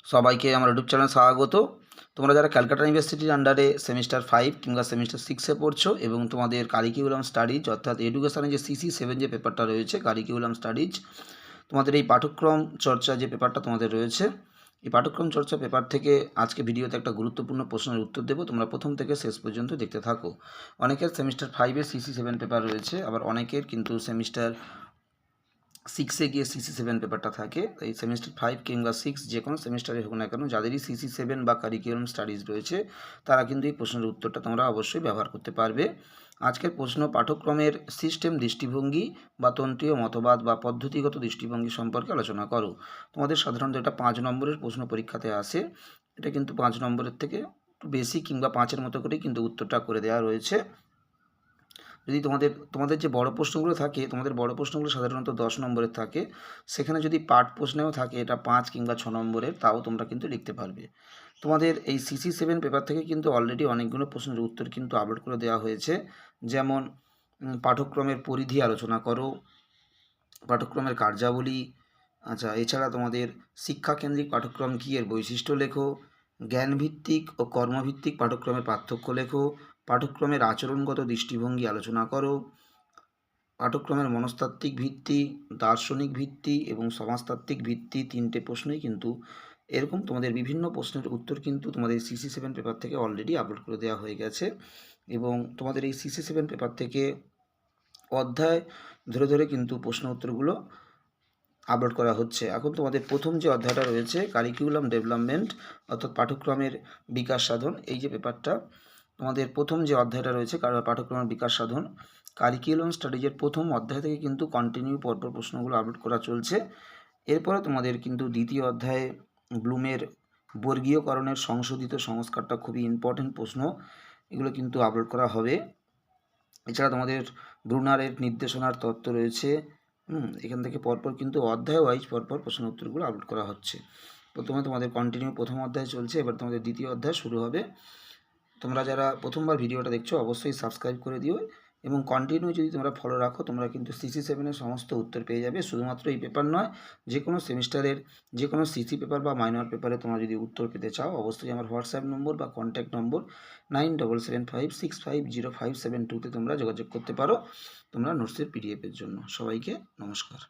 সবাইকে আমার ইউটিউব চ্যানেলে স্বাগত। তোমরা যারা ক্যালকাটা ইউনিভার্সিটির আন্ডারে সেমিস্টার 5 কিংবা সেমিস্টার 6-এ পড়ছো এবং তোমাদের কারিকুলাম স্টাডিজ অর্থাৎ এডুকেশনের যে CC7 যে পেপারটা রয়েছে কারিকুলাম স্টাডিজ, তোমাদের এই পাঠ্যক্রম চর্চা যে পেপারটা তোমাদের রয়েছে, এই পাঠ্যক্রম চর্চা পেপার থেকে আজকে ভিডিওতে একটা গুরুত্বপূর্ণ প্রশ্নের উত্তর দেবো। তোমরা প্রথম থেকে শেষ পর্যন্ত দেখতে থাকো। অনেকের সেমিস্টার 5-এ CC7 পেপার রয়েছে, আবার অনেকের কিন্তু সেমিস্টার 6-এ গিয়ে CC7 পেপারটা থাকে। এই সেমিস্টার 5 কিংবা 6 যে কোনো সেমিস্টারে হোক না কেন, যাদেরই CC7 বা কারিকুলাম স্টাডিজ রয়েছে তারা কিন্তু এই প্রশ্নের উত্তরটা তোমরা অবশ্যই ব্যবহার করতে পারবে। আজকের প্রশ্ন, পাঠ্যক্রমের সিস্টেম দৃষ্টিভঙ্গি বা তন্ত্রীয় মতবাদ বা পদ্ধতিগত দৃষ্টিভঙ্গি সম্পর্কে আলোচনা করো। তোমাদের সাধারণত এটা 5 নম্বরের প্রশ্ন পরীক্ষাতে আসে। এটা কিন্তু 5 নম্বরের থেকে একটু বেশি কিংবা 5-এর মতো করেই কিন্তু উত্তরটা করে দেওয়া রয়েছে। যদি তোমাদের যে বড় প্রশ্নগুলো থাকে, তোমাদের বড় প্রশ্নগুলো সাধারণত 10 নম্বরের থাকে, সেখানে যদি পার্ট প্রশ্নেও থাকে এটা 5 কিংবা 6 নম্বরের, তাও তোমরা কিন্তু লিখতে পারবে। তোমাদের এই CC7 পেপার থেকে কিন্তু অলরেডি অনেকগুলো প্রশ্নের উত্তর কিন্তু আপলোড করে দেওয়া হয়েছে। যেমন পাঠ্যক্রমের পরিধি আলোচনা করো, পাঠ্যক্রমের কার্যাবলী, আচ্ছা এছাড়া তোমাদের শিক্ষাকেন্দ্রিক পাঠ্যক্রম কী এর বৈশিষ্ট্য লেখো, জ্ঞানভিত্তিক ও কর্মভিত্তিক পাঠ্যক্রমের পার্থক্য লেখো, পাঠ্যক্রমের আচরণগত দৃষ্টিভঙ্গি আলোচনা করো, পাঠ্যক্রমের মনস্তাত্ত্বিক ভিত্তি, দার্শনিক ভিত্তি এবং সমাজতাত্ত্বিক ভিত্তি, 3টে প্রশ্নই কিন্তু এরকম তোমাদের বিভিন্ন প্রশ্নের উত্তর কিন্তু তোমাদের CC7 পেপার থেকে অলরেডি আপলোড করে দেওয়া হয়ে গেছে। এবং তোমাদের এই CC7 পেপার থেকে অধ্যায় ধরে ধরে কিন্তু প্রশ্ন উত্তরগুলো আপলোড করা হচ্ছে। এখন তোমাদের প্রথম যে অধ্যায়টা রয়েছে কারিকুলাম ডেভেলপমেন্ট অর্থাৎ পাঠ্যক্রমের বিকাশ সাধন, এই যে পেপারটা, তোমাদের প্রথম যে অধ্যায়টা রয়েছে পাঠ্যক্রমের বিকাশ সাধন, কারিকুলাম স্টাডিজের প্রথম অধ্যায় থেকে কিন্তু কন্টিনিউ পরপর প্রশ্নগুলো আপলোড করা চলছে। এরপরে তোমাদের কিন্তু দ্বিতীয় অধ্যায়ে ব্লুমের বর্গীয়করণের সংশোধিত সংস্কারটা খুবই ইম্পর্টেন্ট প্রশ্ন, এগুলো কিন্তু আপলোড করা হবে। এছাড়া তোমাদের ব্রুনারের নির্দেশনার তত্ত্ব রয়েছে। এখান থেকে পরপর কিন্তু অধ্যায় ওয়াইজ পরপর প্রশ্ন উত্তরগুলো আপলোড করা হচ্ছে। প্রথমে তোমাদের কন্টিনিউ প্রথম অধ্যায় চলছে, এবার তোমাদের দ্বিতীয় অধ্যায় শুরু হবে। তোমরা যারা প্রথমবার ভিডিওটা দেখছো অবশ্যই সাবস্ক্রাইব করে দিও এবং কন্টিনিউ যদি তোমরা ফলো রাখো তোমরা কিন্তু CC7-এর সমস্ত উত্তর পেয়ে যাবে। শুধুমাত্র এই পেপার নয়, যে কোনো সেমিস্টারের যে কোনো CC পেপার বা মাইনর পেপারে তোমরা যদি উত্তর পেতে চাও অবশ্যই আমার হোয়াটসঅ্যাপ নম্বর বা কন্ট্যাক্ট নম্বর 9775650572-তে তোমরা যোগাযোগ করতে পারো তোমরা নোটসের PDF-এর জন্য। সবাইকে নমস্কার।